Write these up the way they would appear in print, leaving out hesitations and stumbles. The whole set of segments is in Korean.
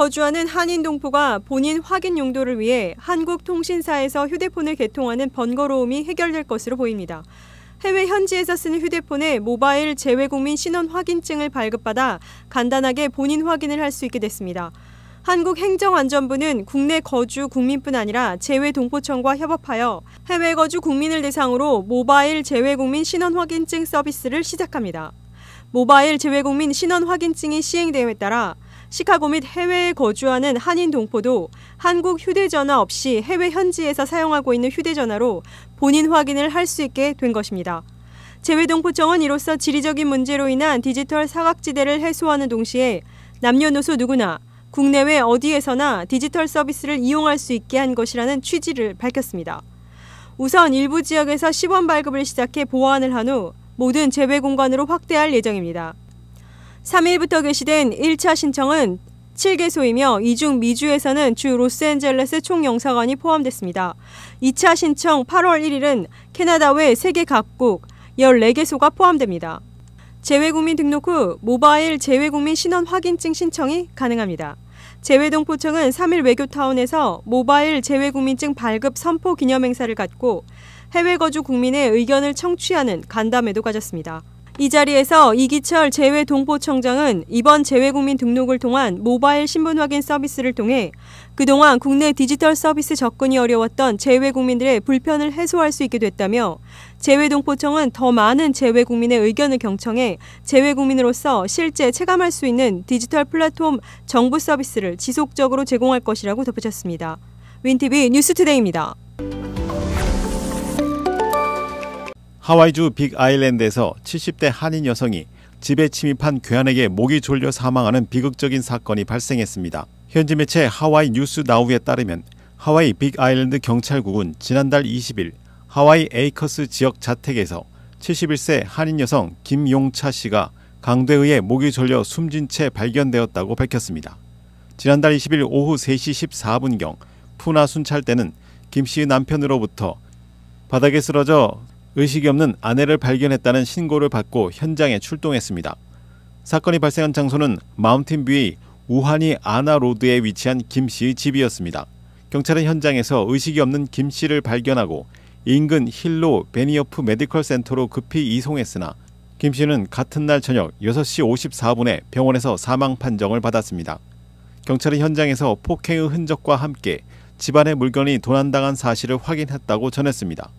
거주하는 한인 동포가 본인 확인 용도를 위해 한국 통신사에서 휴대폰을 개통하는 번거로움이 해결될 것으로 보입니다. 해외 현지에서 쓰는 휴대폰에 모바일 재외국민 신원 확인증을 발급받아 간단하게 본인 확인을 할 수 있게 됐습니다. 한국행정안전부는 국내 거주 국민뿐 아니라 재외동포청과 협업하여 해외 거주 국민을 대상으로 모바일 재외국민 신원 확인증 서비스를 시작합니다. 모바일 재외국민 신원 확인증이 시행됨에 따라 시카고 및 해외에 거주하는 한인 동포도 한국 휴대전화 없이 해외 현지에서 사용하고 있는 휴대전화로 본인 확인을 할 수 있게 된 것입니다. 재외동포청은 이로써 지리적인 문제로 인한 디지털 사각지대를 해소하는 동시에 남녀노소 누구나 국내외 어디에서나 디지털 서비스를 이용할 수 있게 한 것이라는 취지를 밝혔습니다. 우선 일부 지역에서 시범 발급을 시작해 보완을 한 후 모든 재외 공간으로 확대할 예정입니다. 3일부터 개시된 1차 신청은 7개소이며 이 중 미주에서는 주 로스앤젤레스 총영사관이 포함됐습니다. 2차 신청 8월 1일은 캐나다 외 세계 각국 14개소가 포함됩니다. 재외국민 등록 후 모바일 재외국민 신원 확인증 신청이 가능합니다. 재외동포청은 3일 외교타운에서 모바일 재외국민증 발급 선포 기념행사를 갖고 해외 거주 국민의 의견을 청취하는 간담회도 가졌습니다. 이 자리에서 이기철 재외동포청장은 이번 재외국민 등록을 통한 모바일 신분 확인 서비스를 통해 그동안 국내 디지털 서비스 접근이 어려웠던 재외국민들의 불편을 해소할 수 있게 됐다며 재외동포청은 더 많은 재외국민의 의견을 경청해 재외국민으로서 실제 체감할 수 있는 디지털 플랫폼 정부 서비스를 지속적으로 제공할 것이라고 덧붙였습니다. 윈TV 뉴스투데이입니다. 하와이주 빅아일랜드에서 70대 한인 여성이 집에 침입한 괴한에게 목이 졸려 사망하는 비극적인 사건이 발생했습니다. 현지 매체 하와이 뉴스 나우에 따르면 하와이 빅아일랜드 경찰국은 지난달 20일 하와이 에이커스 지역 자택에서 71세 한인 여성 김용차 씨가 강도에 의해 목이 졸려 숨진 채 발견되었다고 밝혔습니다. 지난달 20일 오후 3시 14분경 푸나 순찰대는 김 씨의 남편으로부터 바닥에 쓰러져 의식이 없는 아내를 발견했다는 신고를 받고 현장에 출동했습니다. 사건이 발생한 장소는 마운틴뷰의 우하니 아나로드에 위치한 김 씨의 집이었습니다. 경찰은 현장에서 의식이 없는 김 씨를 발견하고 인근 힐로 베니어프 메디컬 센터로 급히 이송했으나 김 씨는 같은 날 저녁 6시 54분에 병원에서 사망 판정을 받았습니다. 경찰은 현장에서 폭행의 흔적과 함께 집안의 물건이 도난당한 사실을 확인했다고 전했습니다.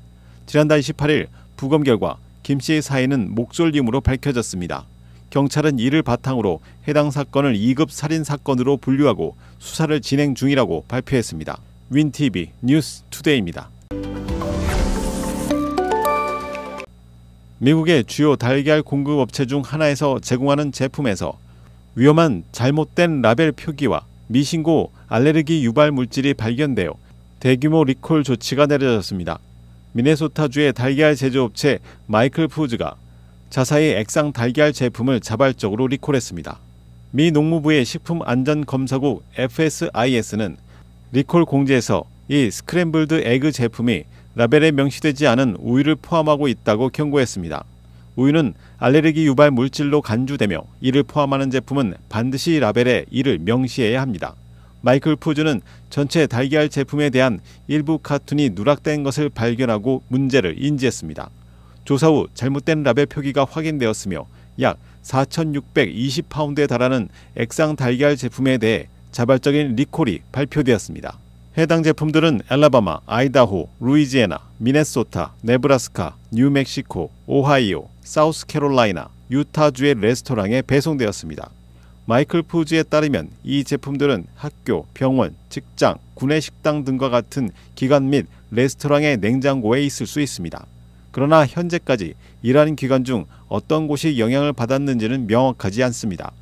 지난달 28일 부검 결과 김 씨의 사인은 목졸림으로 밝혀졌습니다. 경찰은 이를 바탕으로 해당 사건을 2급 살인 사건으로 분류하고 수사를 진행 중이라고 발표했습니다. 윈TV 뉴스 투데이입니다. 미국의 주요 달걀 공급업체 중 하나에서 제공하는 제품에서 위험한 잘못된 라벨 표기와 미신고 알레르기 유발 물질이 발견되어 대규모 리콜 조치가 내려졌습니다. 미네소타주의 달걀 제조업체 마이클 푸즈가 자사의 액상 달걀 제품을 자발적으로 리콜했습니다. 미 농무부의 식품안전검사국 FSIS는 리콜 공지에서 이 스크램블드 에그 제품이 라벨에 명시되지 않은 우유를 포함하고 있다고 경고했습니다. 우유는 알레르기 유발 물질로 간주되며 이를 포함하는 제품은 반드시 라벨에 이를 명시해야 합니다. 마이클 푸즈는 전체 달걀 제품에 대한 일부 카툰이 누락된 것을 발견하고 문제를 인지했습니다. 조사 후 잘못된 라벨 표기가 확인되었으며 약 4,620파운드에 달하는 액상 달걀 제품에 대해 자발적인 리콜이 발표되었습니다. 해당 제품들은 엘라바마, 아이다호, 루이지애나, 미네소타, 네브라스카, 뉴멕시코, 오하이오, 사우스캐롤라이나, 유타주의 레스토랑에 배송되었습니다. 마이클 푸즈에 따르면 이 제품들은 학교, 병원, 직장, 구내식당 등과 같은 기관 및 레스토랑의 냉장고에 있을 수 있습니다. 그러나 현재까지 이러한 기관 중 어떤 곳이 영향을 받았는지는 명확하지 않습니다.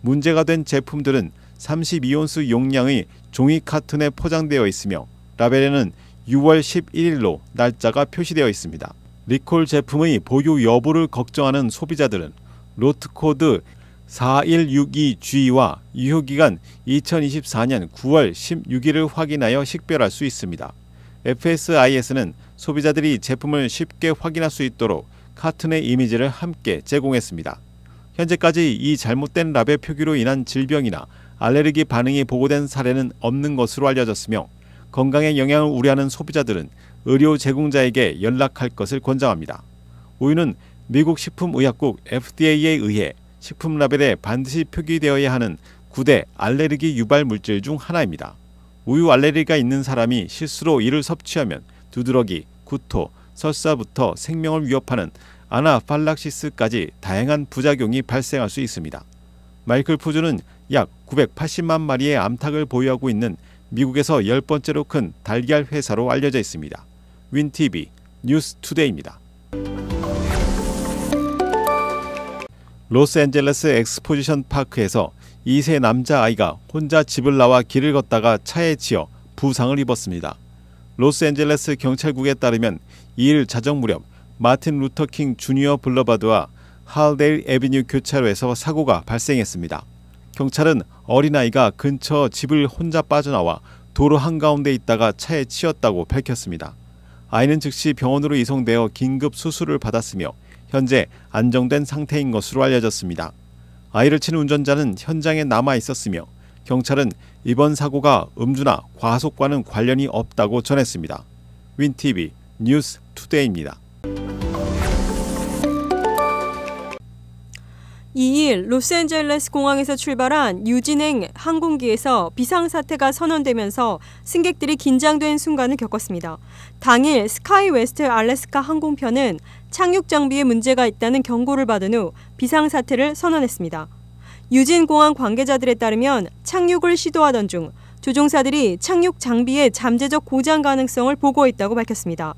문제가 된 제품들은 32온스 용량의 종이 카툰에 포장되어 있으며 라벨에는 6월 11일로 날짜가 표시되어 있습니다. 리콜 제품의 보유 여부를 걱정하는 소비자들은 로트코드 4162G와 유효기간 2024년 9월 16일을 확인하여 식별할 수 있습니다. FSIS는 소비자들이 제품을 쉽게 확인할 수 있도록 카툰의 이미지를 함께 제공했습니다. 현재까지 이 잘못된 라벨 표기로 인한 질병이나 알레르기 반응이 보고된 사례는 없는 것으로 알려졌으며 건강에 영향을 우려하는 소비자들은 의료 제공자에게 연락할 것을 권장합니다. 우유는 미국 식품의약국 FDA에 의해 식품 라벨에 반드시 표기되어야 하는 9대 알레르기 유발 물질 중 하나입니다. 우유 알레르기가 있는 사람이 실수로 이를 섭취하면 두드러기, 구토, 설사부터 생명을 위협하는 아나팔락시스까지 다양한 부작용이 발생할 수 있습니다. 마이클 푸즈는 약 980만 마리의 암탉을 보유하고 있는 미국에서 10번째로 큰 달걀 회사로 알려져 있습니다. 윈TV 뉴스투데이입니다. 로스앤젤레스 엑스포지션 파크에서 2세 남자아이가 혼자 집을 나와 길을 걷다가 차에 치여 부상을 입었습니다. 로스앤젤레스 경찰국에 따르면 2일 자정 무렵 마틴 루터킹 주니어 블러바드와 할데일 애비뉴 교차로에서 사고가 발생했습니다. 경찰은 어린아이가 근처 집을 혼자 빠져나와 도로 한가운데 있다가 차에 치였다고 밝혔습니다. 아이는 즉시 병원으로 이송되어 긴급 수술을 받았으며 현재 안정된 상태인 것으로 알려졌습니다. 아이를 친 운전자는 현장에 남아 있었으며 경찰은 이번 사고가 음주나 과속과는 관련이 없다고 전했습니다. 윈TV 뉴스투데이입니다. 2일 로스앤젤레스 공항에서 출발한 유진행 항공기에서 비상사태가 선언되면서 승객들이 긴장된 순간을 겪었습니다. 당일 스카이웨스트 알래스카 항공편은 착륙 장비에 문제가 있다는 경고를 받은 후 비상사태를 선언했습니다. 유진 공항 관계자들에 따르면 착륙을 시도하던 중 조종사들이 착륙 장비의 잠재적 고장 가능성을 보고했다고 밝혔습니다.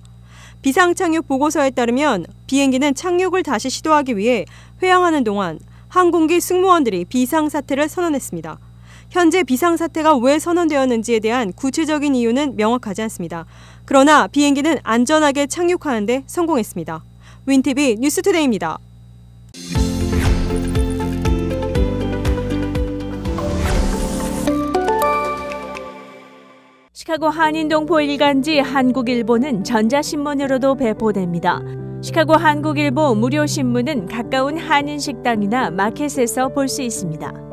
비상착륙 보고서에 따르면 비행기는 착륙을 다시 시도하기 위해 회항하는 동안 항공기 승무원들이 비상사태를 선언했습니다. 현재 비상사태가 왜 선언되었는지에 대한 구체적인 이유는 명확하지 않습니다. 그러나 비행기는 안전하게 착륙하는 데 성공했습니다. 윈TV 뉴스투데이입니다. 시카고 한인동포 일간지 한국일보는 전자신문으로도 배포됩니다. 시카고 한국일보 무료신문은 가까운 한인식당이나 마켓에서 볼 수 있습니다.